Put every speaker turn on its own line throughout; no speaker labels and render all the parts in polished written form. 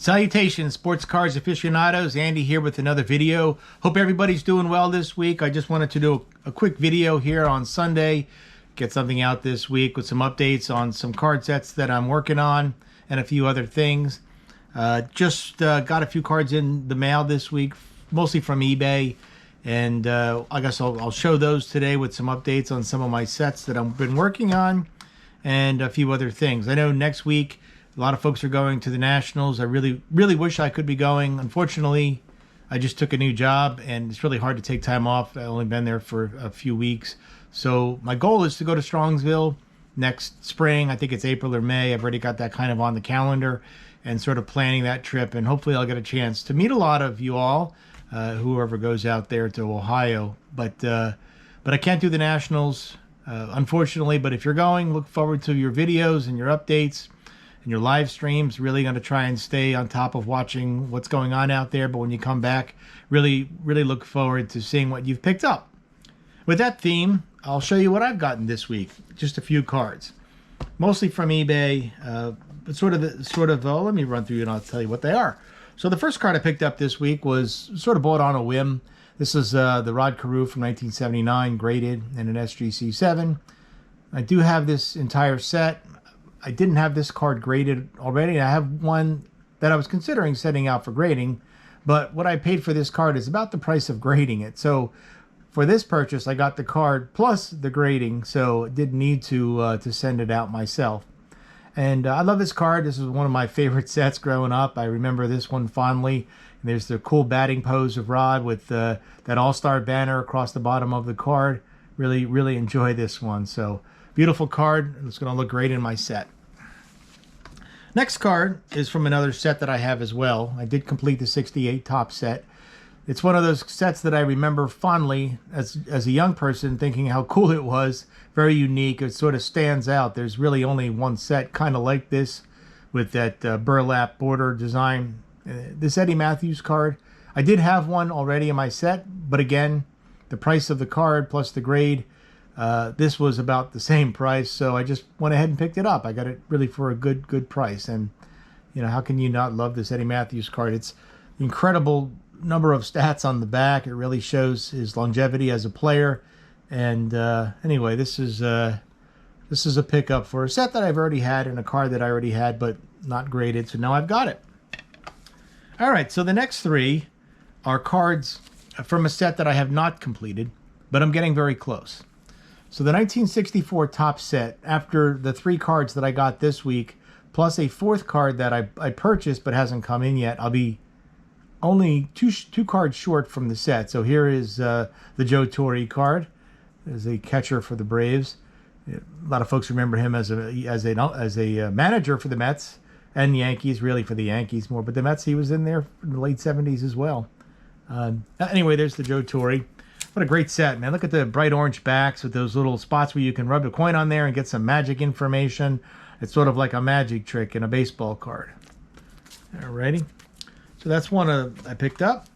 Salutations, sports cars aficionados. Andy here with another video. Hope everybody's doing well this week. I just wanted to do a quick video here on Sunday. Get something out this week with some updates on some card sets that I'm working on and a few other things. Just got a few cards in the mail this week, mostly from eBay. And I guess I'll show those today with some updates on some of my sets that I've been working on and a few other things. I know next week a lot of folks are going to the Nationals. I really wish I could be going. Unfortunately, I just took a new job and it's really hard to take time off. I've only been there for a few weeks. So my goal is to go to Strongsville next spring. I think it's April or May. I've already got that kind of on the calendar and sort of planning that trip. And hopefully I'll get a chance to meet a lot of you all, whoever goes out there to Ohio. But I can't do the Nationals, unfortunately. But if you're going, look forward to your videos and your updates and your live streams. Really going to try and stay on top of watching what's going on out there. But when you come back, really look forward to seeing what you've picked up. With that theme, I'll show you what I've gotten this week. Just a few cards, mostly from eBay, but sort of. Let me run through and I'll tell you what they are. So the first card I picked up this week was sort of bought on a whim. This is the Rod Carew from 1979, graded in an SGC7. I do have this entire set. I didn't have this card graded already. I have one that I was considering setting out for grading, but what I paid for this card is about the price of grading it. So for this purchase, I got the card plus the grading, so didn't need to send it out myself. And I love this card. This is one of my favorite sets growing up. I remember this one fondly. And there's the cool batting pose of Rod with that all-star banner across the bottom of the card. Really enjoy this one. So beautiful card. It's going to look great in my set. Next card is from another set that I have as well. I did complete the 68 top set. It's one of those sets that I remember fondly as a young person, thinking how cool it was. Very unique. It sort of stands out. There's really only one set kind of like this with that burlap border design. This Eddie Matthews card, I did have one already in my set, but again, the price of the card plus the grade, this was about the same price, so I just went ahead and picked it up. I got it really for a good price, and you know, how can you not love this Eddie Matthews card? It's incredible number of stats on the back. It really shows his longevity as a player. And anyway, this is a pickup for a set that I've already had and a card that I already had but not graded, so now I've got it. All right, so the next three are cards from a set that I have not completed, but I'm getting very close. So the 1964 top set, after the three cards that I got this week, plus a fourth card that I purchased but hasn't come in yet, I'll be only two cards short from the set. So here is the Joe Torre card as a catcher for the Braves. A lot of folks remember him as a manager for the Mets and Yankees, really for the Yankees more, but the Mets, he was in there in the late 70s as well. Anyway, there's the Joe Torre. What a great set, man. Look at the bright orange backs with those little spots where you can rub a coin on there and get some magic information. It's sort of like a magic trick in a baseball card. Alrighty. So that's one I picked up.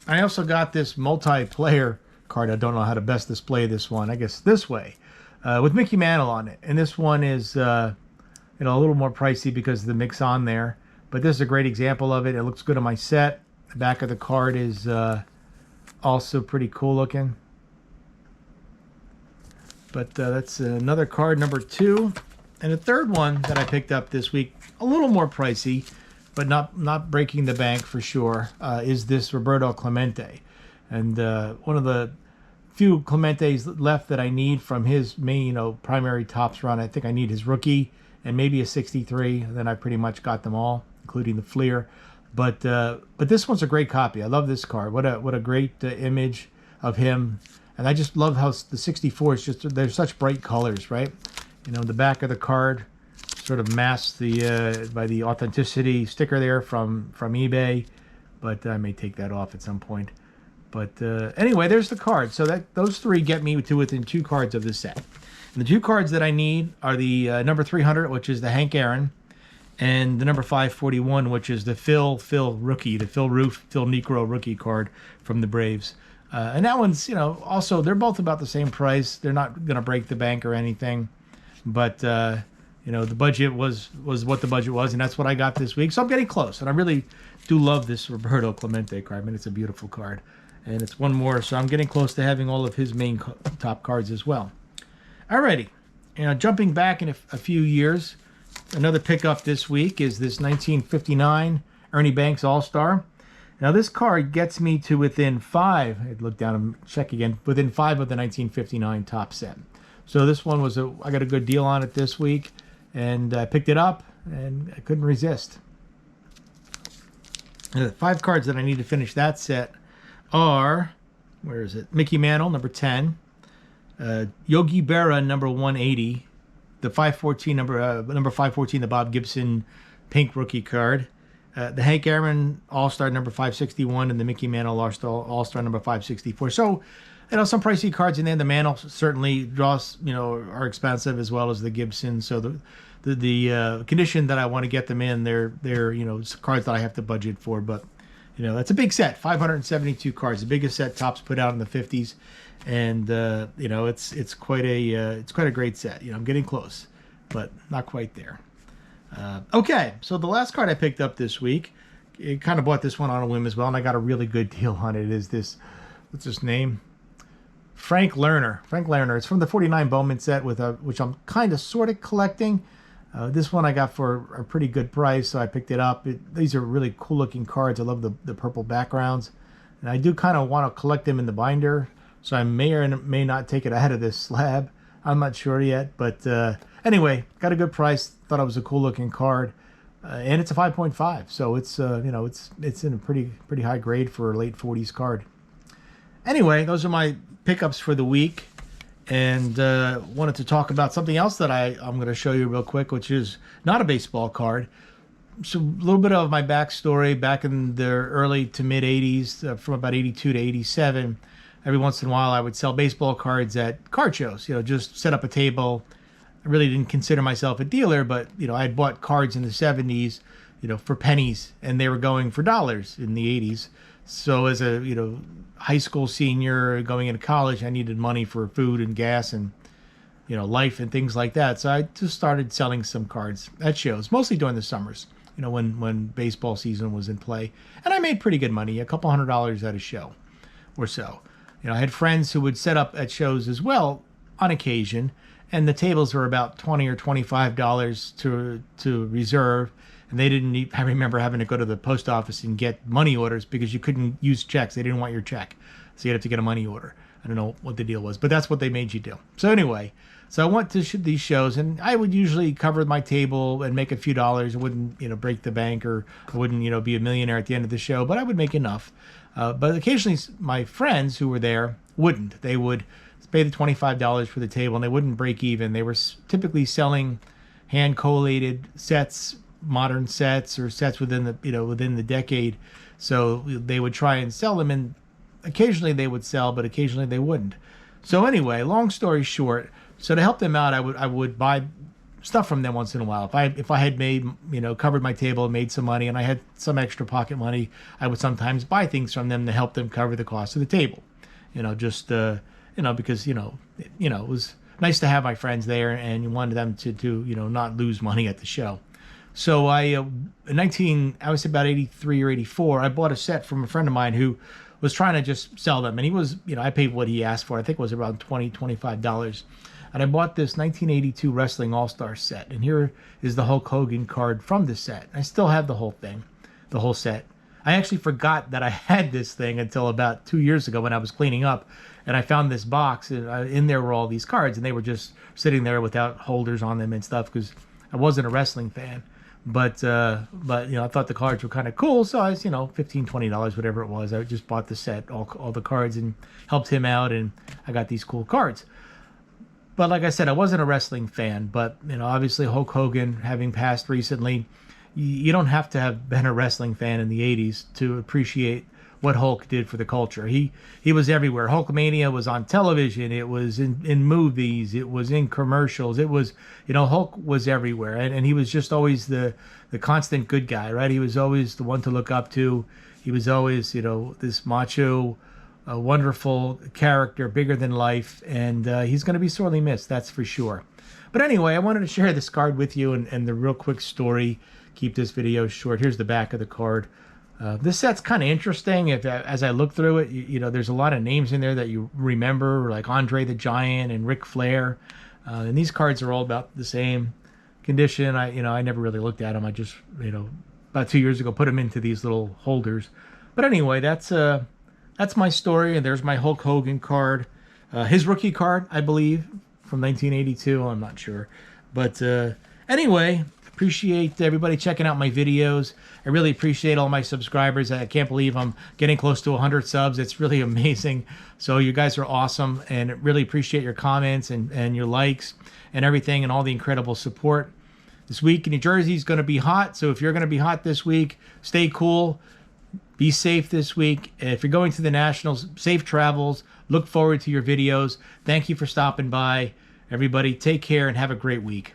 I also got this multiplayer card. I don't know how to best display this one. I guess this way, with Mickey Mantle on it. And this one is a little more pricey because of the mix on there. But this is a great example of it. It looks good on my set. The back of the card is also pretty cool looking. But that's another card, number 2. And the third one that I picked up this week, a little more pricey, but not breaking the bank for sure, is this Roberto Clemente. And one of the few Clementes left that I need from his main, primary tops run. I think I need his rookie and maybe a 63. Then I pretty much got them all, including the Fleer. But this one's a great copy. I love this card. What a great image of him. And I just love how the 64 is just, they're such bright colors, right? The back of the card sort of masked by the authenticity sticker there from eBay, but I may take that off at some point. But anyway, there's the card. So those three get me to within 2 cards of this set. And the 2 cards that I need are the number 300, which is the Hank Aaron, and the number 541, which is the Phil rookie, the Phil Niekro rookie card from the Braves. And that one's, also they're both about the same price. They're not going to break the bank or anything, but the budget was what the budget was, and that's what I got this week. So I'm getting close, and I really do love this Roberto Clemente card. I mean, it's a beautiful card, and it's one more, so I'm getting close to having all of his main top cards as well. Alrighty, jumping back in a few years, another pickup this week is this 1959 Ernie Banks All-Star. Now this card gets me to within 5. I'd look down and check again. Within 5 of the 1959 top set. So this one was I got a good deal on it this week, and I picked it up, and I couldn't resist. The 5 cards that I need to finish that set are, where is it? Mickey Mantle, number 10. Yogi Berra, number 180. The 514 number 514, the Bob Gibson pink rookie card. The Hank Aaron All-Star number 561 and the Mickey Mantle All-Star number 564. So, some pricey cards in there. The Mantle certainly draws, are expensive, as well as the Gibson. So the condition that I want to get them in, they're cards that I have to budget for. But that's a big set, 572 cards, the biggest set Topps put out in the 50s, and it's quite a great set. I'm getting close, but not quite there. Okay, so the last card I picked up this week, I kind of bought this one on a whim as well, and I got a really good deal on it. Is this, what's his name? Frank Lerner. It's from the 49 Bowman set, which I'm kind of sort of collecting. This one I got for a pretty good price, so I picked it up. These are really cool looking cards. I love the purple backgrounds, and I do kind of want to collect them in the binder, so I may or may not take it out of this slab. I'm not sure yet, but anyway, got a good price. Thought it was a cool looking card, and it's a 5.5, so it's it's in a pretty high grade for a late 40s card. Anyway, those are my pickups for the week, and wanted to talk about something else that I'm going to show you real quick, which is not a baseball card. So a little bit of my backstory. Back in the early to mid 80s, from about 82 to 87, every once in a while I would sell baseball cards at card shows. Just set up a table. I really didn't consider myself a dealer, but I had bought cards in the 70s, for pennies, and they were going for dollars in the 80s. So as a high school senior going into college, I needed money for food and gas and life and things like that. So I just started selling some cards at shows, mostly during the summers, when baseball season was in play, and I made pretty good money, a couple $100 at a show or so. I had friends who would set up at shows as well on occasion, and the tables were about $20 or $25 to reserve, and they didn't need, I remember having to go to the post office and get money orders because you couldn't use checks. They didn't want your check, so you had to get a money order. I don't know what the deal was, but that's what they made you do. So anyway, so I went to these shows, and I would usually cover my table and make a few dollars. I wouldn't break the bank, or I wouldn't be a millionaire at the end of the show, but I would make enough. But occasionally my friends who were there wouldn't. They would pay the $25 for the table, and they wouldn't break even. They were typically selling hand collated sets, modern sets, or sets within the decade. So they would try and sell them, and occasionally they would sell, but occasionally they wouldn't. So anyway, long story short, so to help them out, I would buy stuff from them once in a while. If I had made, covered my table and made some money, and I had some extra pocket money, I would sometimes buy things from them to help them cover the cost of the table. Because it was nice to have my friends there, and you wanted them to not lose money at the show. So I was about 83 or 84, I bought a set from a friend of mine who was trying to just sell them, and he was, I paid what he asked for. I think it was around $25. And I bought this 1982 Wrestling All-Star set, and here is the Hulk Hogan card from the set. I still have the whole set. I actually forgot that I had this thing until about 2 years ago when I was cleaning up, and I found this box, and in there were all these cards, and they were just sitting there without holders on them and stuff, because I wasn't a wrestling fan. But I thought the cards were kind of cool, so I was, $15, $20, whatever it was. I just bought the set, all the cards, and helped him out, and I got these cool cards. But like I said, I wasn't a wrestling fan, but obviously Hulk Hogan, having passed recently, you don't have to have been a wrestling fan in the 80s to appreciate what Hulk did for the culture. He was everywhere. Hulkmania was on television. It was in movies. It was in commercials. It was, Hulk was everywhere. And he was just always the constant good guy, right? He was always the one to look up to. He was always, this macho, wonderful character, bigger than life. And he's going to be sorely missed, that's for sure. But anyway, I wanted to share this card with you and the real quick story. Keep this video short. Here's the back of the card. This set's kind of interesting. As I look through it, you know, there's a lot of names in there that you remember, like Andre the Giant and Ric Flair. And these cards are all about the same condition. I never really looked at them. I just, about 2 years ago, put them into these little holders. But anyway, that's my story. And there's my Hulk Hogan card. His rookie card, I believe, from 1982. I'm not sure. But anyway, appreciate everybody checking out my videos. I really appreciate all my subscribers. I can't believe I'm getting close to 100 subs. It's really amazing. So you guys are awesome, and really appreciate your comments and your likes and everything and all the incredible support. This week in New Jersey is going to be hot, so if you're going to be hot this week, stay cool. Be safe this week. If you're going to the Nationals, safe travels. Look forward to your videos. Thank you for stopping by. Everybody, take care and have a great week.